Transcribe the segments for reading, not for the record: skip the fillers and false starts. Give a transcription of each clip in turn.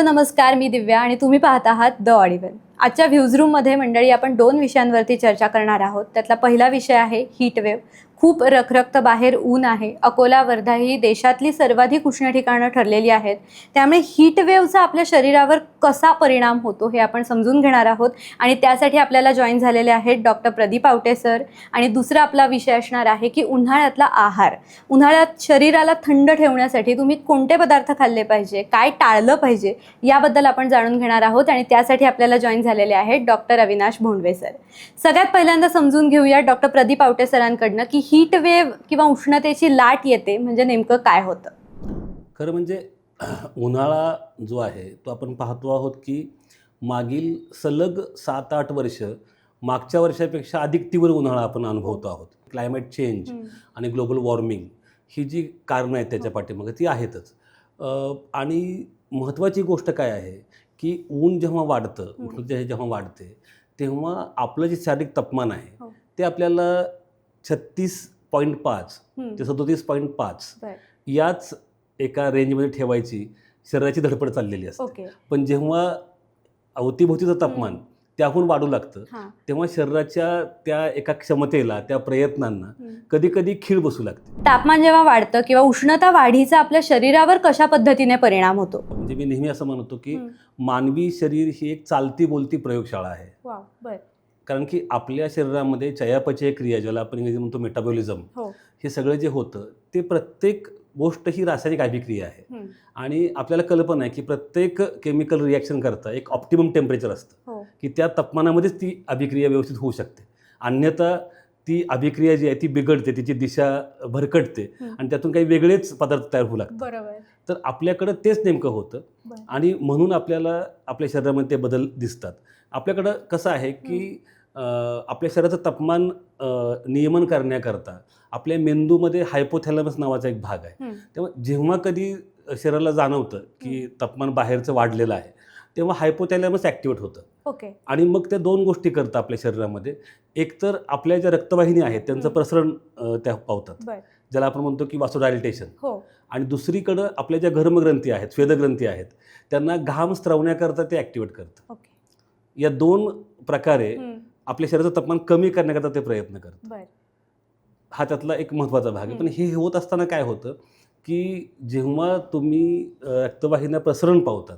Hello नमस्कार, मी दिव्या आणि तुम्ही पाहत आहात द ऑडिबल. आजच्या व्ह्यूज रूममध्ये मंडळी आपण 2 विषयांवरती चर्चा करणार आहोत. त्यातला पहिला विषय आहे हीट वेव्ह. खूप रखरखतं बाहेर ऊन आहे. अकोला, वर्धा ही देशातली सर्वाधिक उष्ण ठिकाणं ठरलेली आहेत. त्यामुळे हीट वेव्हचा आपल्या शरीरावर कसा परिणाम होतो हे आपण समजून घेणार आहोत आणि त्यासाठी आपल्याला जॉईन झालेले आहेत डॉक्टर प्रदीप आवटे सर. आणि दुसरा आपला विषय असणार आहे की उन्हाळ्यातला आहार. उन्हाळ्यात शरीराला थंड ठेवण्यासाठी तुम्ही कोणते पदार्थ खाल्ले पाहिजे, काय टाळलं पाहिजे याबद्दल आपण जाणून घेणार आहोत आणि त्यासाठी आपल्याला जॉईन झालेले आहेत डॉक्टर अविनाश भोंडवे सर. सगळ्यात पहिल्यांदा समजून घेऊया डॉक्टर प्रदीप आवटे सरांकडनं की हीट वेव्ह किंवा उष्णतेची लाट येते म्हणजे नेमकं काय होतं. खरं म्हणजे उन्हाळा जो आहे तो आपण पाहतो आहोत की मागील सलग 7-8 वर्ष मागच्या वर्षापेक्षा अधिक तीव्र उन्हाळा आपण अनुभवतो आहोत. क्लायमेट चेंज आणि ग्लोबल वॉर्मिंग ही जी कारणं आहेत त्याच्या पाठीमागे ती आहेतच. आणि महत्त्वाची गोष्ट काय आहे की ऊन जेव्हा वाढतं, उष्णता जेव्हा वाढते तेव्हा आपलं जे शारीरिक तापमान आहे ते आपल्याला 36.5 ते 37.5 याच एका रेंजमध्ये ठेवायची शरीराची धडपड चाललेली असते. पण जेव्हा अवतीभोवतीचं तापमान त्याहून वाढू लागतं तेव्हा शरीराच्या त्या एका क्षमतेला, त्या प्रयत्नांना कधी कधी खीळ बसू लागते. तापमान जेव्हा वाढतं किंवा उष्णता वाढीचा आपल्या शरीरावर कशा पद्धतीने परिणाम होतो. म्हणजे मी नेहमी असं म्हणतो की मानवी शरीर ही एक चालती बोलती प्रयोगशाळा आहे. कारण की आपल्या शरीरामध्ये चयापचय क्रिया, ज्याला आपण इंग्रजी म्हणतो मेटाबॉलिझम, हे सगळं जे होतं ते प्रत्येक गोष्ट ही रासायनिक अभिक्रिया आहे. आणि आपल्याला कल्पना आहे की प्रत्येक केमिकल रिॲक्शन करता एक ऑप्टिमम टेम्परेचर असतं की त्या तापमानामध्येच ती अभिक्रिया व्यवस्थित होऊ शकते. अन्यथा ती अभिक्रिया जी आहे ती बिघडते, तिची दिशा भरकटते आणि त्यातून काही वेगळेच पदार्थ तयार होऊ लागतात. तर आपल्याकडं तेच नेमकं होतं आणि म्हणून आपल्याला आपल्या शरीरामध्ये ते बदल दिसतात. आपल्याकडं कसं आहे की आपल्या शरीराचं तापमान नियमन करण्याकरता आपल्या मेंदूमध्ये हायपोथॅलॅमस नावाचा एक भाग आहे. तेव्हा जेव्हा कधी शरीराला जाणवतं की तापमान बाहेरचं वाढलेलं आहे तेव्हा हायपोथॅलॅमस ॲक्टिवेट होतं. आणि मग त्या 2 गोष्टी करतं आपल्या शरीरामध्ये. एकतर आपल्या ज्या रक्तवाहिनी आहेत त्यांचं प्रसरण त्या पावतात, ज्याला आपण म्हणतो की वासोडायलिटेशन. आणि दुसरीकडं आपल्या ज्या घर्मग्रंथी आहेत, स्वेदग्रंथी आहेत, त्यांना घाम स्त्रवण्याकरता ते ॲक्टिवेट करतं. या 2 प्रकारे आपल्या शरीराचं तापमान कमी करण्याकरता ते प्रयत्न करतं. हा त्यातला एक महत्त्वाचा भाग आहे. पण हे होत असताना काय होतं की जेव्हा तुम्ही रक्तवाहिन्या प्रसरण पावतात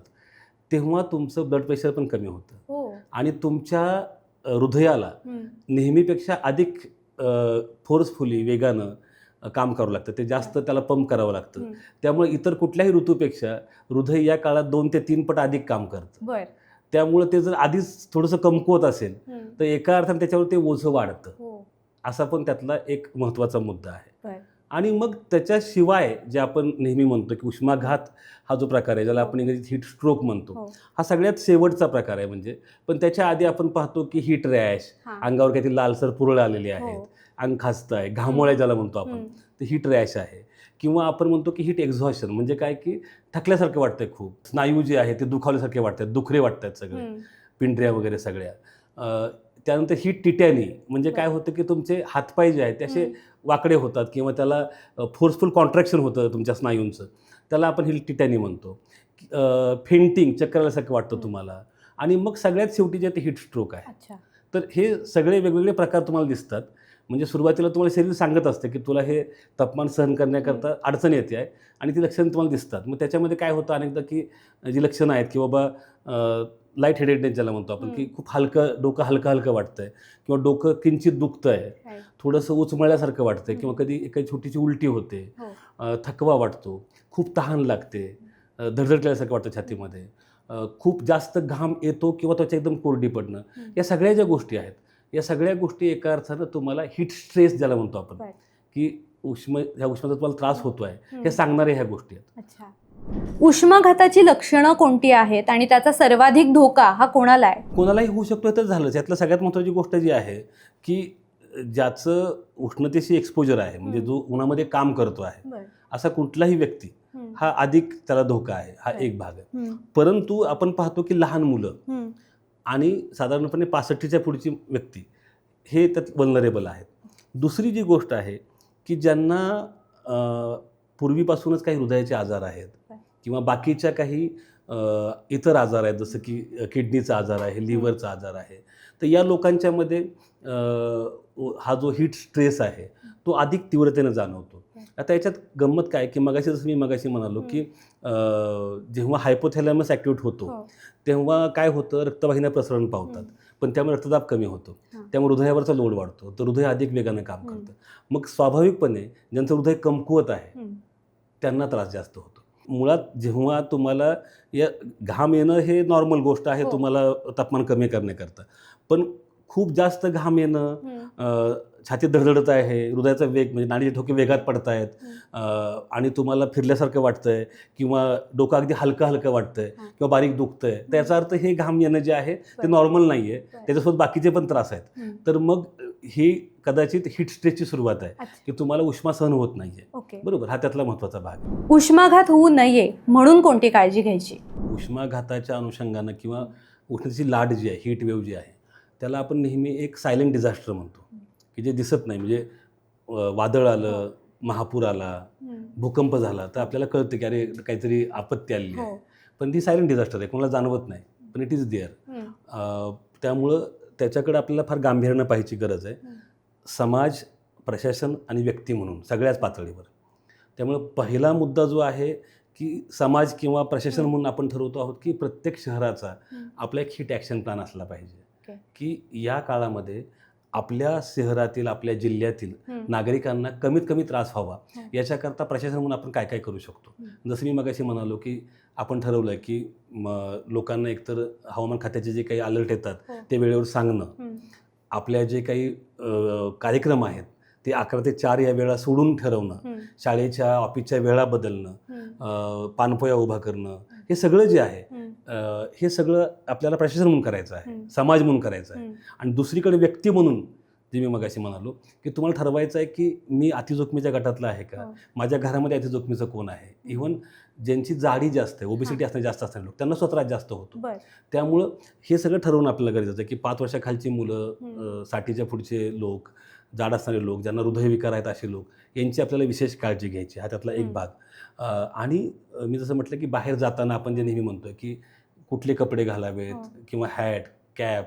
तेव्हा तुमचं ब्लड प्रेशर पण कमी होतं आणि तुमच्या हृदयाला नेहमीपेक्षा अधिक फोर्सफुली, वेगानं काम करावं लागतं. ते जास्त त्याला पंप करावं लागतं. त्यामुळे इतर कुठल्याही ऋतूपेक्षा हृदय या काळात 2 ते 3 पट अधिक काम करतं. त्यामुळे ते जर आधीच थोडंसं कमकुवत असेल तर एका अर्थाने त्याच्यावर ते ओझं वाढतं. असा पण त्यातला एक महत्त्वाचा मुद्दा आहे. आणि मग त्याच्याशिवाय जे आपण नेहमी म्हणतो की उष्माघात हा जो प्रकार आहे, ज्याला आपण इंग्रजीत हीट स्ट्रोक म्हणतो, हा सगळ्यात शेवटचा प्रकार आहे. म्हणजे पण त्याच्या आधी आपण पाहतो की हीट रॅश, अंगावर काहीतरी लालसर पुरळ आलेली आहेत, अंग खाजतं आहे, घामोळ्या ज्याला म्हणतो आपण, ते हीट रॅश आहे. किंवा आपण म्हणतो की हीट एक्झॉशन, म्हणजे काय की थकल्यासारखं वाटतंय, खूप स्नायू जे आहे ते दुखावल्यासारखे वाटतात, दुखरे वाटतात सगळे, पिंढऱ्या वगैरे सगळ्या. त्यानंतर हीट टिटॅनी, म्हणजे काय होतं की तुमचे हातपाय जे आहेत ते असे वाकडे होतात किंवा त्याला फोर्सफुल कॉन्ट्रॅक्शन होतं तुमच्या स्नायूंचं, त्याला आपण हीट टिटॅनी म्हणतो. फेंटिंग, चक्कर आल्यासारखं वाटतं तुम्हाला. आणि मग सगळ्यात शेवटी जे ते हीट स्ट्रोक आहे. तर हे सगळे वेगवेगळे प्रकार तुम्हाला दिसतात. म्हणजे सुरुवातीला तुम्हाला शरीर सांगत असते की तुला हे तापमान सहन करण्याकरता अडचण येते आहे आणि ती लक्षणं तुम्हाला दिसतात. मग त्याच्यामध्ये काय होतं अनेकदा की जी लक्षणं आहेत की बाबा लाईट हेडेडनेस ज्याला म्हणतो आपण, की खूप डोकं हलकं हलकं वाटतं आहे किंवा डोकं किंचित दुखतं आहे, थोडंसं उचमळल्यासारखं वाटतं आहे किंवा कधी एखादी छोटीशी उलटी होते, थकवा वाटतो, खूप तहान लागते, धडधडल्यासारखं वाटतं छातीमध्ये, खूप जास्त घाम येतो किंवा त्वचा एकदम कोरडी पडणं. या सगळ्या ज्या गोष्टी आहेत, या सगळ्या गोष्टी एका अर्थानं तुम्हाला हीट स्ट्रेस ज्याला म्हणतो आपण, की ह्या उष्णतेचा तुम्हाला त्रास होतो आहे, हे सांगणाऱ्या ह्या गोष्टी आहेत. उष्माघाताची लक्षणं कोणती आहेत आणि त्याचा सर्वाधिक धोका हा कोणाला आहे? कोणालाही होऊ शकतो हे तर झालंच. यातलं सगळ्यात महत्त्वाची गोष्ट जी आहे की ज्याचं उष्णतेशी एक्सपोजर आहे, म्हणजे जो उन्हामध्ये काम करतो आहे, असा कुठलाही व्यक्ती हा अधिक त्याला धोका आहे. हा एक भाग आहे. परंतु आपण पाहतो की लहान मुलं आणि साधारणपणे 65च्या पुढची व्यक्ती हे त्यात वल्नरेबल आहेत. दुसरी जी गोष्ट आहे की ज्यांना पूर्वीपासूनच काही हृदयाचे आजार आहेत किंवा बाकीच्या काही इतर आजार आहेत, जसं की किडनीचा आजार आहे, लिव्हरचा आजार आहे. तर या लोकांच्यामध्ये हा जो हीट स्ट्रेस आहे तो अधिक तीव्रतेनं जाणवतो. आता याच्यात गंमत काय, की जसं मी मगाशी म्हणालो, की जेव्हा हायपोथॅलॅमस ॲक्टिव्हेट होतो तेव्हा काय होतं, रक्तवाहिन्या प्रसरण पावतात, पण त्यामुळे रक्तदाब कमी होतो, त्यामुळे हृदयावरचा लोड वाढतो, तर हृदय अधिक वेगानं काम करतं. मग स्वाभाविकपणे ज्यांचं हृदय कमकुवत आहे त्यांना त्रास जास्त होतो. मुळात जेव्हा तुम्हाला घाम येणं हे नॉर्मल गोष्ट आहे तुम्हाला तापमान कमी करण्याकरता, पण खूप जास्त घाम येणं, छातीत धडधडत आहे, हृदयाचा वेग म्हणजे नाडीचे ठोके वेगात पडत आहेत, आणि तुम्हाला फिरल्यासारखं वाटतंय किंवा डोकं अगदी हलकं हलकं वाटतंय किंवा बारीक दुखतंय, तर याचा अर्थ हे घाम येणं जे आहे ते नॉर्मल नाही आहे, त्याच्यासोबत बाकीचे पण त्रास आहेत. तर मग ही कदाचित हीट स्ट्रेसची सुरुवात आहे, की तुम्हाला उष्मा सहन होत नाहीये. बरोबर, हा त्यातला महत्त्वाचा भाग आहे. उष्माघात होऊ नये म्हणून कोणती काळजी घ्यायची? उष्माघाताच्या अनुषंगानं किंवा उष्णतेची लाट जी आहे, हीट वेव्ह जी आहे, त्याला आपण नेहमी एक सायलेंट डिझास्टर म्हणतो, की जे दिसत नाही. म्हणजे वादळ आलं, महापूर आला, भूकंप झाला, तर आपल्याला कळतं की अरे काहीतरी आपत्ती आलेली आहे, पण ती सायलेंट डिझास्टर आहे, कोणाला जाणवत नाही, पण इट इज देअर. त्यामुळं त्याच्याकडे आपल्याला फार गांभीर्यानं पाहायची गरज आहे, समाज, प्रशासन आणि व्यक्ती म्हणून सगळ्याच पातळीवर. त्यामुळं पहिला मुद्दा जो आहे की समाज किंवा प्रशासन म्हणून आपण ठरवतो आहोत की प्रत्येक शहराचा आपला एक हीट ॲक्शन प्लॅन असला पाहिजे, की या काळामध्ये आपल्या शहरातील, आपल्या जिल्ह्यातील नागरिकांना कमीत कमी त्रास व्हावा याच्याकरता प्रशासन म्हणून आपण काय काय करू शकतो. जसं मी मगाशी म्हणालो की आपण ठरवलं की लोकांना एकतर हवामान खात्याचे जे काही अलर्ट येतात ते वेळेवर सांगणं, आपल्या जे काही कार्यक्रम आहेत ते 11 ते 4 या वेळा सोडून ठरवणं, शाळेच्या ऑफिसच्या वेळा बदलणं, पानपोया उभा करणं, हे सगळं जे आहे हे सगळं आपल्याला प्रशासन म्हणून करायचं आहे, समाज म्हणून करायचं आहे. आणि दुसरीकडे व्यक्ती म्हणून जे मी मगाशी म्हणालो की तुम्हाला ठरवायचं आहे की मी अतिजोखमीच्या गटातला आहे का, माझ्या घरामध्ये अतिजोखमीचं कोण आहे. इव्हन ज्यांची जाडी जास्त आहे, ओबेसिटी असणारे जास्त असणारे लोक, त्यांना त्रास जास्त होतो. त्यामुळं हे सगळं ठरवणं आपल्याला गरजेचं आहे की 5 वर्षाखालची मुलं, 60च्या पुढचे लोक, जाड असणारे लोक, ज्यांना हृदयविकार आहेत असे लोक, यांची आपल्याला विशेष काळजी घ्यायची, हा त्यातला एक भाग. आणि मी जसं म्हटलं की बाहेर जाताना आपण जे नेहमी म्हणतो की कुठले कपडे घालावेत, किंवा हॅट, कॅप,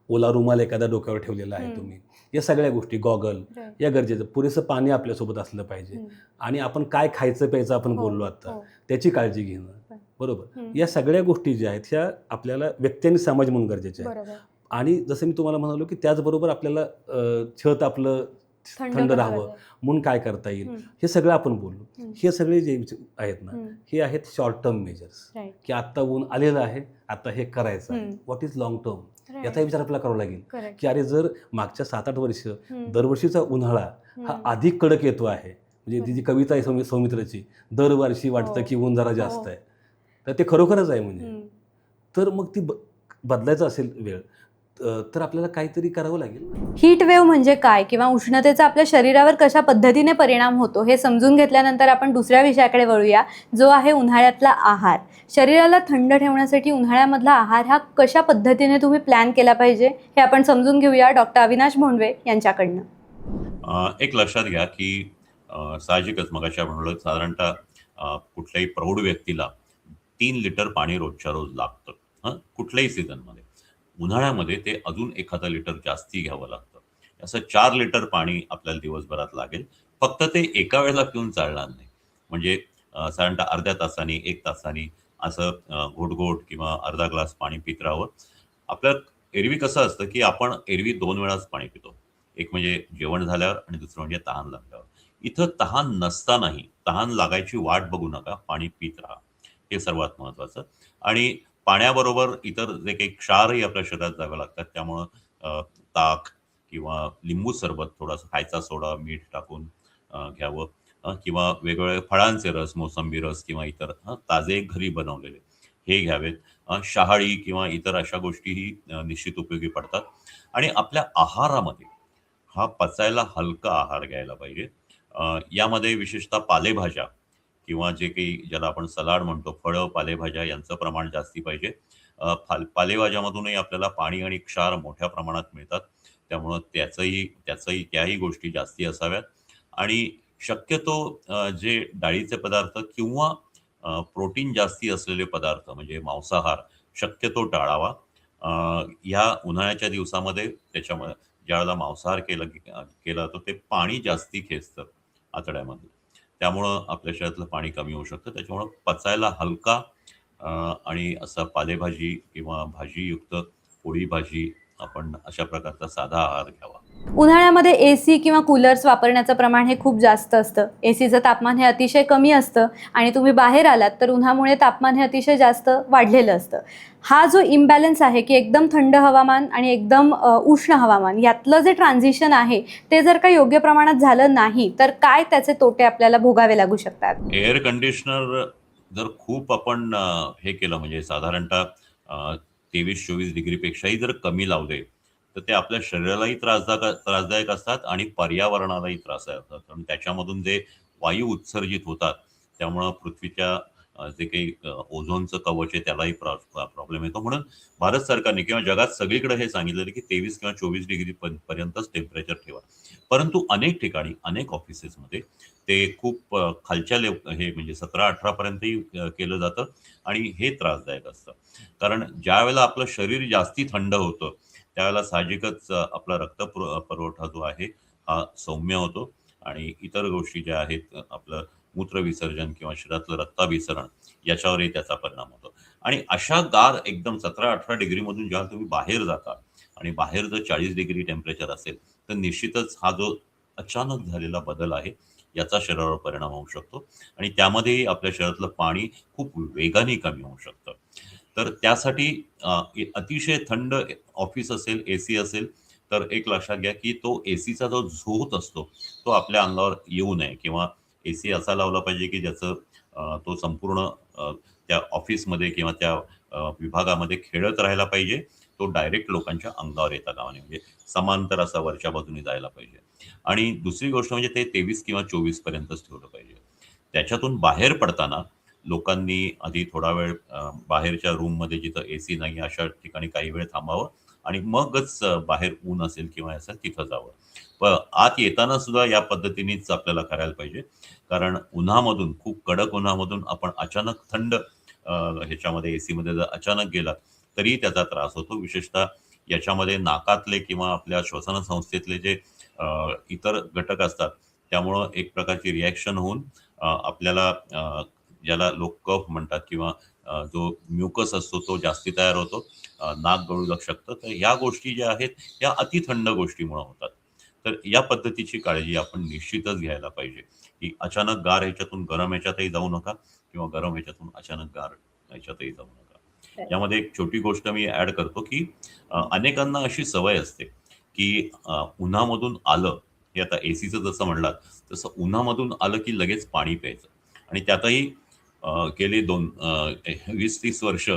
ओला रुमाल एखाद्या डोक्यावर ठेवलेला आहे तुम्ही, या सगळ्या गोष्टी, गॉगल, या गरजेचं. पुरेसं पाणी आपल्यासोबत असलं पाहिजे, आणि आपण काय खायचं प्यायचं आपण बोललो आता, त्याची काळजी घेणं. बरोबर, या सगळ्या गोष्टी ज्या आहेत ह्या आपल्याला व्यक्ती आणि समाज म्हणून गरजेच्या आहेत. आणि जसं मी तुम्हाला म्हणालो की त्याचबरोबर आपल्याला छत आपलं थंड राहावं म्हणून काय करता येईल, हे सगळं आपण बोललो. हे सगळे जे आहेत ना, हे आहेत शॉर्ट टर्म मेजर्स, की आत्ता ऊन आलेलं आहे, आता हे करायचं आहे. व्हॉट इज लॉंग टर्म, याचा विचार आपल्याला करावा लागेल की अरे जर मागच्या 7-8 वर्ष दरवर्षीचा उन्हाळा हा अधिक कडक येतो आहे, म्हणजे ती जी कविता आहे सौमित्रची, दरवर्षी वाटतं की ऊन जरा जास्त आहे, तर ते खरोखरच आहे. म्हणजे तर मग ती बदलायचं असेल वेळ, तर आपल्याला काहीतरी करावं लागेल. हीट वेव्ह म्हणजे काय किंवा उष्णतेचा आपल्या शरीरावर कशा पद्धतीने परिणाम होतो हे समजून घेतल्यानंतर आपण दुसऱ्या विषयाकडे वळूया, जो आहे उन्हाळ्यातला आहार. शरीराला थंड ठेवण्यासाठी उन्हाळ्यामधला आहार हा कशा पद्धतीने तुम्ही प्लॅन केला पाहिजे हे आपण समजून घेऊया डॉक्टर अविनाश भोंडवे यांच्याकडनं. एक लक्षात घ्या की साहजिकच मगाशी आपण म्हणलो साधारणतः कुठल्याही प्रौढ व्यक्तीला 3 लिटर पाणी रोजच्या रोज लागतं, कुठल्याही सीझनमध्ये. उन्हाळ्यामध्ये ते अजून एखादा लिटर जास्ती घ्यावं लागतं. असं 4 लिटर पाणी आपल्याला दिवसभरात लागेल. फक्त ते एका वेळेला पिऊन चालणार नाही. म्हणजे साधारणतः अर्ध्या तासानी, 1 तासानी असं घोट किंवा अर्धा ग्लास पाणी पित राहावं. आपलं एरवी कसं असतं की आपण एरवी 2 वेळाच पाणी पितो. एक म्हणजे जेवण झाल्यावर आणि दुसरं म्हणजे तहान लागल्यावर. इथं तहान नसतानाही तहान लागायची वाट बघू नका, पाणी पित राहा. हे सर्वात महत्त्वाचं. आणि पाण्याबरोबर इतर जे काही क्षारही आपल्या शरीरात जावे लागतात, त्यामुळं ताक किंवा लिंबू सरबत, थोडासा खायचा सोडा, मीठ टाकून घ्यावं, किंवा वेगवेगळे फळांचे रस, मोसंबी रस किंवा इतर ताजे घरी बनवलेले हे घ्यावेत. शहाळी किंवा इतर अशा गोष्टीही निश्चित उपयोगी पडतात. आणि आपल्या आहारामध्ये हा पचायला हलका आहार घ्यायला पाहिजे. यामध्ये विशेषतः पालेभाज्या किंवा जे काही ज्याला आपण सलाड म्हणतो, फळं, पालेभाज्या यांचं प्रमाण जास्ती पाहिजे. पालेभाज्यामधूनही आपल्याला पाणी आणि क्षार मोठ्या प्रमाणात मिळतात, त्यामुळं त्याही गोष्टी जास्ती असाव्यात. आणि शक्यतो जे डाळीचे पदार्थ किंवा प्रोटीन जास्ती असलेले पदार्थ म्हणजे मांसाहार शक्यतो टाळावा. या उन्हाळ्याच्या दिवसामध्ये त्याच्यामध्ये ज्यावेळेला मांसाहार केला जातो ते पाणी जास्ती खेचतं आतड्यामध्ये. त्यामुळं आपल्या शरीरातलं पाणी कमी होऊ शकतं. त्याच्यामुळं पचायला हलका आणि असा पालेभाजी किंवा भाजीयुक्त पोळी भाजी आपण अशा प्रकारचा साधा आहार घ्यावा. उन्हाळ्यामध्ये एसी किंवा कूलर्स वापरण्याचं प्रमाण हे खूप जास्त असतं. एसीचं तापमान हे अतिशय कमी असतं आणि तुम्ही बाहेर आलात तर उन्हामुळे तापमान हे अतिशय जास्त वाढलेलं असतं. हा जो इम्बॅलन्स आहे की एकदम थंड हवामान आणि एकदम उष्ण हवामान यातलं जे ट्रान्झिशन आहे ते जर का योग्य प्रमाणात झालं नाही तर काय त्याचे तोटे आपल्याला भोगावे लागू शकतात? एअर कंडिशनर जर खूप आपण हे केलं म्हणजे साधारणतः 23-24 डिग्रीपेक्षाही जर कमी लावले, तर ते आपल्या शरीरालाही त्रासदायक असतात आणि पर्यावरणालाही त्रासदायक असतात. आणि त्याच्यामधून जे वायू उत्सर्जित होतात, त्यामुळं पृथ्वीच्या जे काही ओझोनचं कवच आहे त्यालाही प्रॉब्लेम येतो. म्हणून भारत सरकारने किंवा जगात सगळीकडे हे सांगितलेलं की 23 किंवा 24 डिग्री पर्यंतच टेम्परेचर ठेवा. परंतु अनेक ठिकाणी, अनेक ऑफिसेसमध्ये ते खूप खालच्या हे म्हणजे 17-18 पर्यंतही केलं जातं आणि हे त्रासदायक असतं. कारण ज्यावेळेला आपलं शरीर जास्ती थंड होतं, त्यावेळेला साहजिकच आपला पुरवठा जो आहे हा सौम्य होतो आणि इतर गोष्टी ज्या आहेत आपलं मूत्रविसर्जन किंवा शरीरातलं रक्ताभिसरण याच्यावरही त्याचा परिणाम होतो. आणि अशा गार एकदम 17-18 डिग्रीमधून जेव्हा तुम्ही बाहेर जाता आणि बाहेर जर 40 डिग्री टेम्परेचर असेल, तर निश्चितच हा जो अचानक झालेला बदल आहे, याचा शरीरावर परिणाम होऊ शकतो आणि त्यामध्येही आपल्या शरीरातलं पाणी खूप वेगाने कमी होऊ शकतं. तर त्यासाठी अतिशय थंड ऑफिस असेल, एसी असेल, तर एक लक्षात घ्या, की तो एसीचा जो झोत असतो, तो आपल्या अंगावर येऊ नये किंवा एसी असा लावला पाहिजे, की ज्याचं तो संपूर्ण त्या ऑफिसमध्ये किंवा त्या विभागामध्ये खेळत राहायला पाहिजे. तो डायरेक्ट लोकांच्या अंगावर येता कामा नये. म्हणजे समांतर असा वरच्या बाजूने जायला पाहिजे. आणि दुसरी गोष्ट म्हणजे ते 23 किंवा 24 पर्यंतच ठेवलं पाहिजे. त्याच्यातून बाहेर पडताना लोकांनी आधी थोडा वेळ बाहेरच्या रूममध्ये जिथं एसी नाही अशा ठिकाणी काही वेळ थांबावं आणि मगच बाहेर ऊन असेल किंवा असेल तिथं जावं. आत येताना सुद्धा या पद्धतीनेच आपल्याला करायला पाहिजे. कारण उन्हामधून, खूप कडक उन्हामधून आपण अचानक थंड ह्याच्यामध्ये एसीमध्ये जर अचानक गेलात, तरीही त्याचा त्रास होतो. विशेषतः याच्यामध्ये नाकातले किंवा आपल्या श्वसन संस्थेतले जे इतर घटक असतात, त्यामुळं एक प्रकारची रिॲक्शन होऊन आपल्याला ज्याला लोक कफ म्हणतात किंवा जो म्युकस असतो तो जास्ती तयार होतो. नाक गळू शकतं. तर ह्या गोष्टी ज्या आहेत, या अतिथंड गोष्टीमुळे होतात. तर या पद्धतीची काळजी आपण निश्चितच घ्यायला पाहिजे, की अचानक गार ह्याच्यातून गरम ह्याच्यातही जाऊ नका किंवा गरम ह्याच्यातून अचानक गार ह्याच्यातही जाऊ नका. यामध्ये एक छोटी गोष्ट मी ॲड करतो, की अनेकांना अशी सवय असते, की उन्हामधून आलं, हे आता एसीचं जसं म्हणलात, तसं उन्हामधून आलं की लगेच पाणी प्यायचं आणि त्यातही गेली 20-30 वर्ष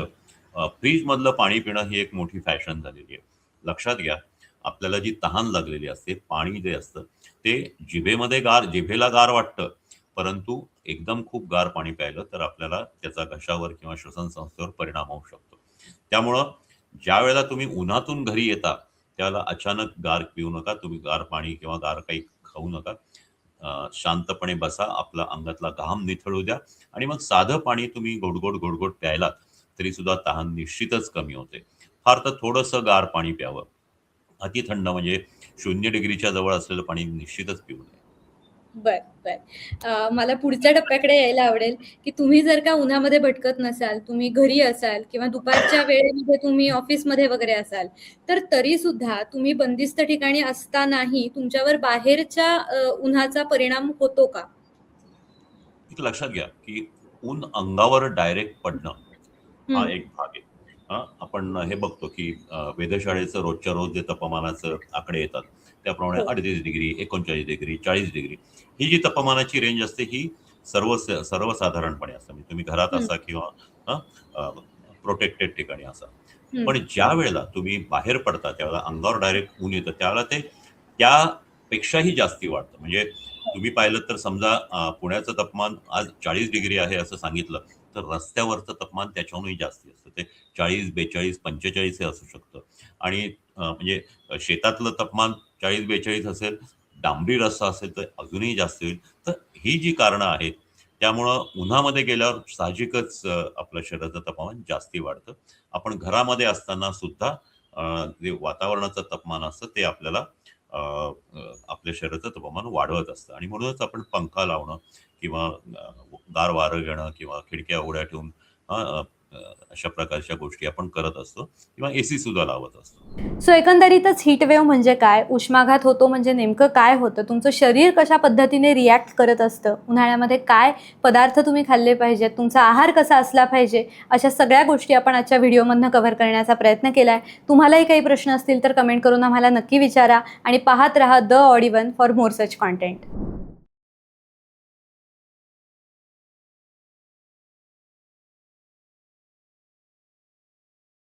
फ्रीजमधलं पाणी पिणं ही एक मोठी फॅशन झालेली आहे. लक्षात घ्या, आपल्याला जी तहान लागलेली असते, पाणी जे असतं, ते जिभेला गार वाटतं, परंतु एकदम खूप गार पाणी प्यायलं तर आपल्याला त्याचा घशावर किंवा श्वसन संस्थेवर परिणाम होऊ शकतो. त्यामुळं ज्यावेळेला तुम्ही उन्हातून घरी येता, त्यावेळेला अचानक गार पिऊ नका. तुम्ही गार पाणी किंवा गार काही खाऊ नका. शांतपणे बसा, आपला अंगातला घाम निथळू द्या आणि मग साधं पाणी तुम्ही गोड-गोड प्यायलात, तरी सुद्धा तहान निश्चितच कमी होते. फार तर थोडंसं गार पाणी प्यावं. अति थंड म्हणजे 0 डिग्रीच्या जवळ असलेलं पाणी निश्चितच पिऊ नये. बर बर. मला पुढच्या टप्प्याकडे यायला आवडेल की तुम्ही जर का उन्हामध्ये भटकत नसाल, तुम्ही घरी असाल किंवा दुपारच्या वेळेमध्ये तुम्ही ऑफिसमध्ये वगैरे असाल, तर तरी सुद्धा तुम्ही बंदिस्त ठिकाणी असतानाही तुमच्यावर बाहेरच्या उन्हाचा परिणाम होतो का? एक लक्षात घ्या, की ऊन अंगावर डायरेक्ट पडणं हा हम्म. एक भाग आहे. आपण हे बघतो, की वेधशाळेचं रोजच्या रोज जे तापमानाचं आकडे येतात, त्याप्रमाणे हो. 38 डिग्री, 39 डिग्री, 40 डिग्री ही जी तापमानाची रेंज असते, ही सर्वसाधारणपणे असते. म्हणजे तुम्ही घरात हम्म. असा किंवा प्रोटेक्टेड ठिकाणी असा. हम्म. पण ज्यावेळेला तुम्ही बाहेर पडता, त्यावेळेला अंगावर डायरेक्ट ऊन येतं, त्यावेळेला ते त्यापेक्षाही जास्ती वाढतं. म्हणजे तुम्ही पाहिलं तर समजा पुण्याचं तापमान आज 40 डिग्री आहे असं सांगितलं, तर रस्त्यावरचं तापमान त्याच्याहूनही जास्ती असतं. ते 40, 42, 45 हे असू शकतं. आणि म्हणजे शेतातलं तापमान 40-42 असेल, डांबरी रस्ता असेल तर अजूनही जास्त होईल. तर ही जी कारणं आहेत, त्यामुळं उन्हामध्ये गेल्यावर साहजिकच आपलं शरीराचं तापमान जास्ती वाढतं. आपण घरामध्ये असताना सुद्धा जे वातावरणाचं तापमान असतं ते आपल्याला आपल्या शरीराचं तापमान वाढवत असतं आणि म्हणूनच आपण पंखा लावणं किंवा गार वारं घेणं किंवा खिडक्या उघड्या ठेवून अशा प्रकारच्या गोष्टी आपण करत असतो किंवा एसी सुद्धा लावत असतो. सो एकंदरीतच हीट वेव्ह म्हणजे काय, उष्माघात होतो म्हणजे नेमकं काय होतं, तुमचं शरीर कशा पद्धतीने रिॲक्ट करत असतं, उन्हाळ्यामध्ये काय पदार्थ तुम्ही खाल्ले पाहिजेत, तुमचा आहार कसा असला पाहिजे, अशा सगळ्या गोष्टी आपण आजच्या व्हिडिओमधनं कव्हर करण्याचा प्रयत्न केला आहे. तुम्हालाही काही प्रश्न असतील तर कमेंट करून आम्हाला नक्की विचारा आणि पाहत राहा the Audi one for more such content.